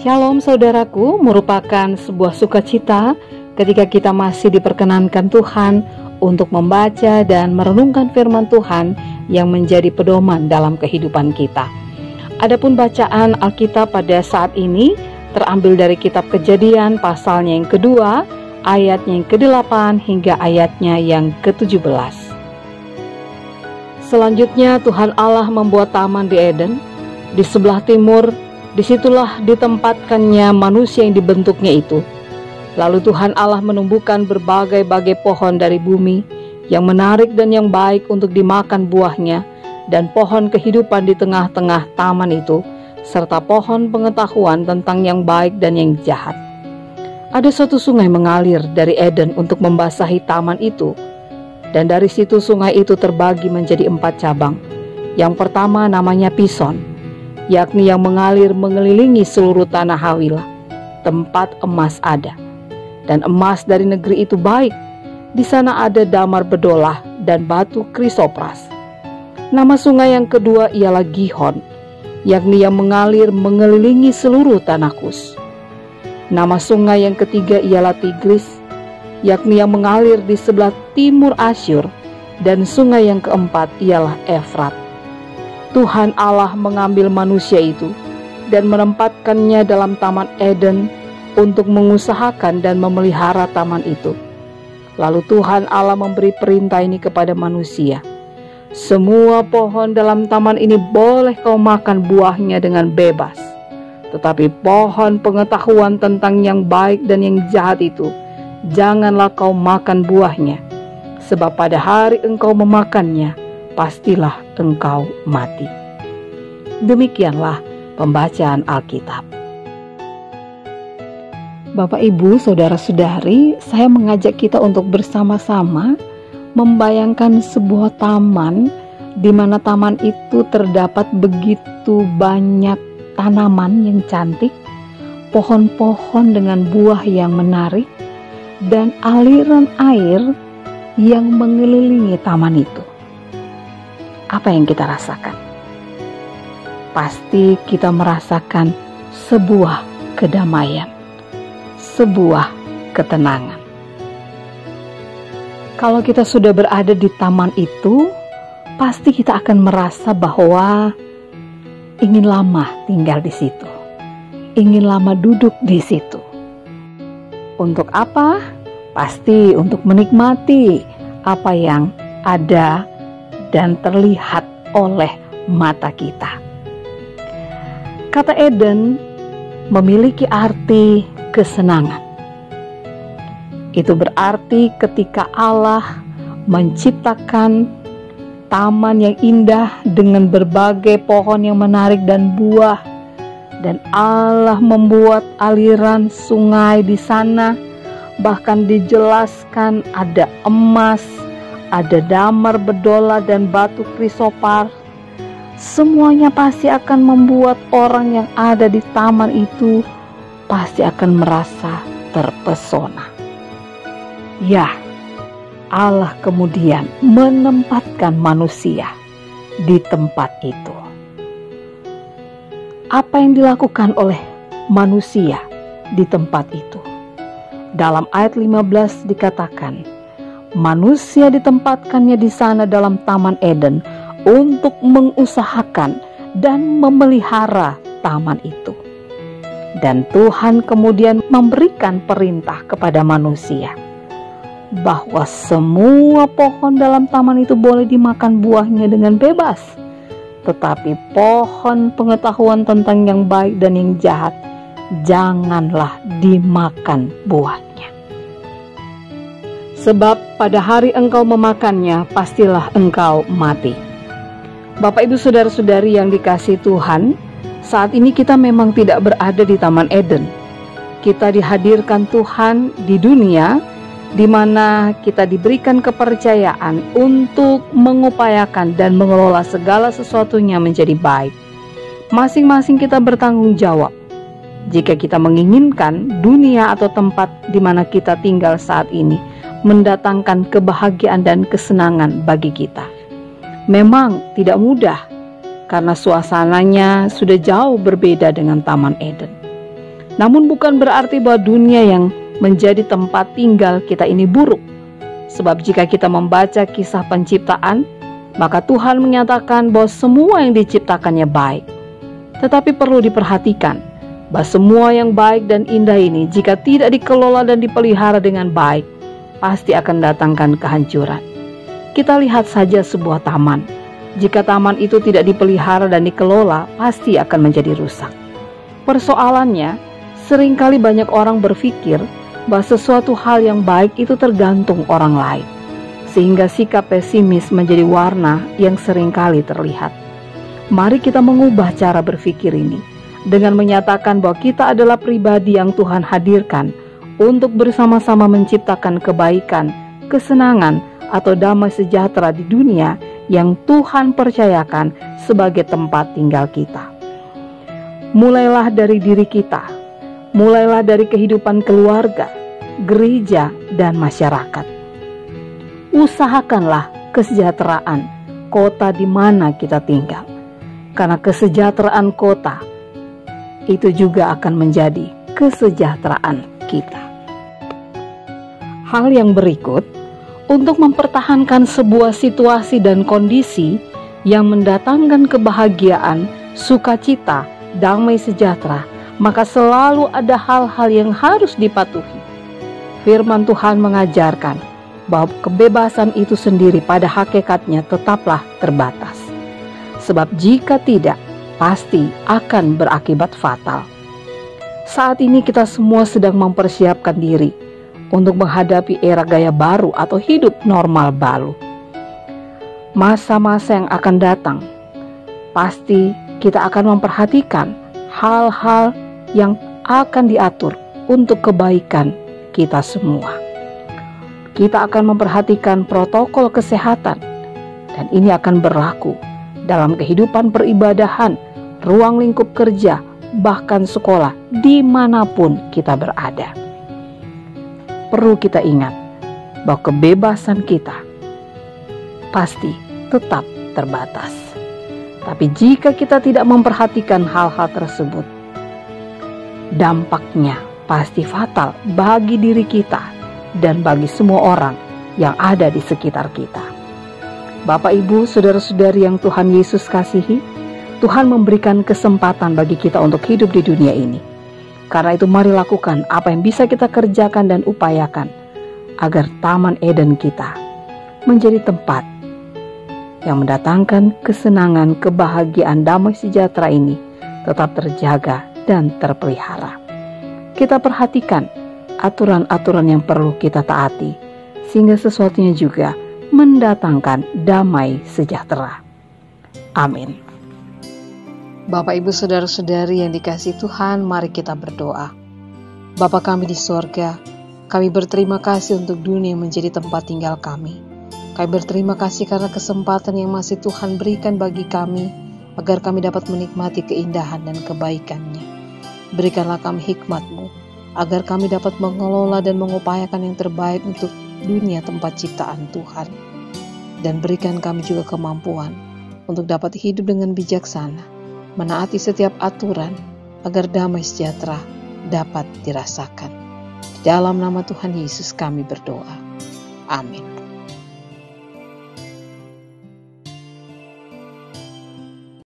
Shalom saudaraku, merupakan sebuah sukacita ketika kita masih diperkenankan Tuhan untuk membaca dan merenungkan firman Tuhan yang menjadi pedoman dalam kehidupan kita. Adapun bacaan Alkitab pada saat ini terambil dari kitab Kejadian pasalnya yang kedua, ayatnya yang ke-8 hingga ayatnya yang ke-17. Selanjutnya Tuhan Allah membuat taman di Eden, di sebelah timur. Disitulah ditempatkannya manusia yang dibentuknya itu. Lalu Tuhan Allah menumbuhkan berbagai-bagai pohon dari bumi yang menarik dan yang baik untuk dimakan buahnya, dan pohon kehidupan di tengah-tengah taman itu, serta pohon pengetahuan tentang yang baik dan yang jahat. Ada suatu sungai mengalir dari Eden untuk membasahi taman itu, dan dari situ sungai itu terbagi menjadi 4 cabang. Yang pertama namanya Pison, yakni yang mengalir mengelilingi seluruh tanah Hawilah, tempat emas ada. Dan emas dari negeri itu baik. Di sana ada damar bedolah dan batu krisopras. Nama sungai yang kedua ialah Gihon, yakni yang mengalir mengelilingi seluruh tanah Kus. Nama sungai yang ketiga ialah Tigris, yakni yang mengalir di sebelah timur Asyur. Dan sungai yang keempat ialah Efrat. Tuhan Allah mengambil manusia itu dan menempatkannya dalam Taman Eden untuk mengusahakan dan memelihara taman itu. Lalu Tuhan Allah memberi perintah ini kepada manusia. Semua pohon dalam taman ini boleh kau makan buahnya dengan bebas. Tetapi pohon pengetahuan tentang yang baik dan yang jahat itu, janganlah kau makan buahnya. Sebab pada hari engkau memakannya, pastilah engkau mati. Demikianlah pembacaan Alkitab. Bapak, Ibu, saudara-saudari, saya mengajak kita untuk bersama-sama membayangkan sebuah taman di mana taman itu terdapat begitu banyak tanaman yang cantik, pohon-pohon dengan buah yang menarik, dan aliran air yang mengelilingi taman itu. Apa yang kita rasakan? Pasti kita merasakan sebuah kedamaian, sebuah ketenangan. Kalau kita sudah berada di taman itu, pasti kita akan merasa bahwa ingin lama tinggal di situ, ingin lama duduk di situ. Untuk apa? Pasti untuk menikmati apa yang ada dan terlihat oleh mata kita. Kata Eden memiliki arti kesenangan. Itu berarti ketika Allah menciptakan taman yang indah dengan berbagai pohon yang menarik dan buah, dan Allah membuat aliran sungai di sana, bahkan dijelaskan ada emas, ada damar bedola dan batu krisopar. Semuanya pasti akan membuat orang yang ada di taman itu pasti akan merasa terpesona. Ya, Allah kemudian menempatkan manusia di tempat itu. Apa yang dilakukan oleh manusia di tempat itu? Dalam ayat 15 dikatakan, manusia ditempatkannya di sana dalam Taman Eden untuk mengusahakan dan memelihara taman itu. Dan Tuhan kemudian memberikan perintah kepada manusia bahwa semua pohon dalam taman itu boleh dimakan buahnya dengan bebas. Tetapi pohon pengetahuan tentang yang baik dan yang jahat, janganlah dimakan buahnya. Sebab pada hari engkau memakannya, pastilah engkau mati. Bapak, Ibu, saudara-saudari yang dikasihi Tuhan, saat ini kita memang tidak berada di Taman Eden. Kita dihadirkan Tuhan di dunia, di mana kita diberikan kepercayaan untuk mengupayakan dan mengelola segala sesuatunya menjadi baik. Masing-masing kita bertanggung jawab. Jika kita menginginkan dunia atau tempat di mana kita tinggal saat ini mendatangkan kebahagiaan dan kesenangan bagi kita. Memang tidak mudah, karena suasananya sudah jauh berbeda dengan Taman Eden. Namun bukan berarti bahwa dunia yang menjadi tempat tinggal kita ini buruk. Sebab jika kita membaca kisah penciptaan, maka Tuhan menyatakan bahwa semua yang diciptakannya baik. Tetapi perlu diperhatikan bahwa semua yang baik dan indah ini jika tidak dikelola dan dipelihara dengan baik, pasti akan datangkan kehancuran. Kita lihat saja sebuah taman. Jika taman itu tidak dipelihara dan dikelola, pasti akan menjadi rusak. Persoalannya, seringkali banyak orang berpikir bahwa sesuatu hal yang baik itu tergantung orang lain, sehingga sikap pesimis menjadi warna yang seringkali terlihat. Mari kita mengubah cara berpikir ini dengan menyatakan bahwa kita adalah pribadi yang Tuhan hadirkan untuk bersama-sama menciptakan kebaikan, kesenangan, atau damai sejahtera di dunia yang Tuhan percayakan sebagai tempat tinggal kita. Mulailah dari diri kita, mulailah dari kehidupan keluarga, gereja, dan masyarakat. Usahakanlah kesejahteraan kota di mana kita tinggal. Karena kesejahteraan kota itu juga akan menjadi kesejahteraan kita. Hal yang berikut, untuk mempertahankan sebuah situasi dan kondisi yang mendatangkan kebahagiaan, sukacita, damai sejahtera, maka selalu ada hal-hal yang harus dipatuhi. Firman Tuhan mengajarkan bahwa kebebasan itu sendiri pada hakikatnya tetaplah terbatas. Sebab jika tidak, pasti akan berakibat fatal. Saat ini kita semua sedang mempersiapkan diri untuk menghadapi era gaya baru atau hidup normal baru. Masa-masa yang akan datang, pasti kita akan memperhatikan hal-hal yang akan diatur untuk kebaikan kita semua. Kita akan memperhatikan protokol kesehatan, dan ini akan berlaku dalam kehidupan peribadahan, ruang lingkup kerja, bahkan sekolah, dimanapun kita berada. Perlu kita ingat bahwa kebebasan kita pasti tetap terbatas. Tapi jika kita tidak memperhatikan hal-hal tersebut, dampaknya pasti fatal bagi diri kita dan bagi semua orang yang ada di sekitar kita. Bapak, Ibu, saudara-saudari yang Tuhan Yesus kasihi, Tuhan memberikan kesempatan bagi kita untuk hidup di dunia ini. Karena itu mari lakukan apa yang bisa kita kerjakan dan upayakan agar Taman Eden kita menjadi tempat yang mendatangkan kesenangan, kebahagiaan, damai sejahtera ini tetap terjaga dan terpelihara. Kita perhatikan aturan-aturan yang perlu kita taati, sehingga sesuatunya juga mendatangkan damai sejahtera. Amin. Bapak, Ibu, saudara-saudari yang dikasihi Tuhan, mari kita berdoa. Bapa kami di sorga, kami berterima kasih untuk dunia yang menjadi tempat tinggal kami. Kami berterima kasih karena kesempatan yang masih Tuhan berikan bagi kami, agar kami dapat menikmati keindahan dan kebaikan-Nya. Berikanlah kami hikmat-Mu, agar kami dapat mengelola dan mengupayakan yang terbaik untuk dunia tempat ciptaan Tuhan. Dan berikan kami juga kemampuan untuk dapat hidup dengan bijaksana, menaati setiap aturan, agar damai sejahtera dapat dirasakan. Di dalam nama Tuhan Yesus kami berdoa. Amin.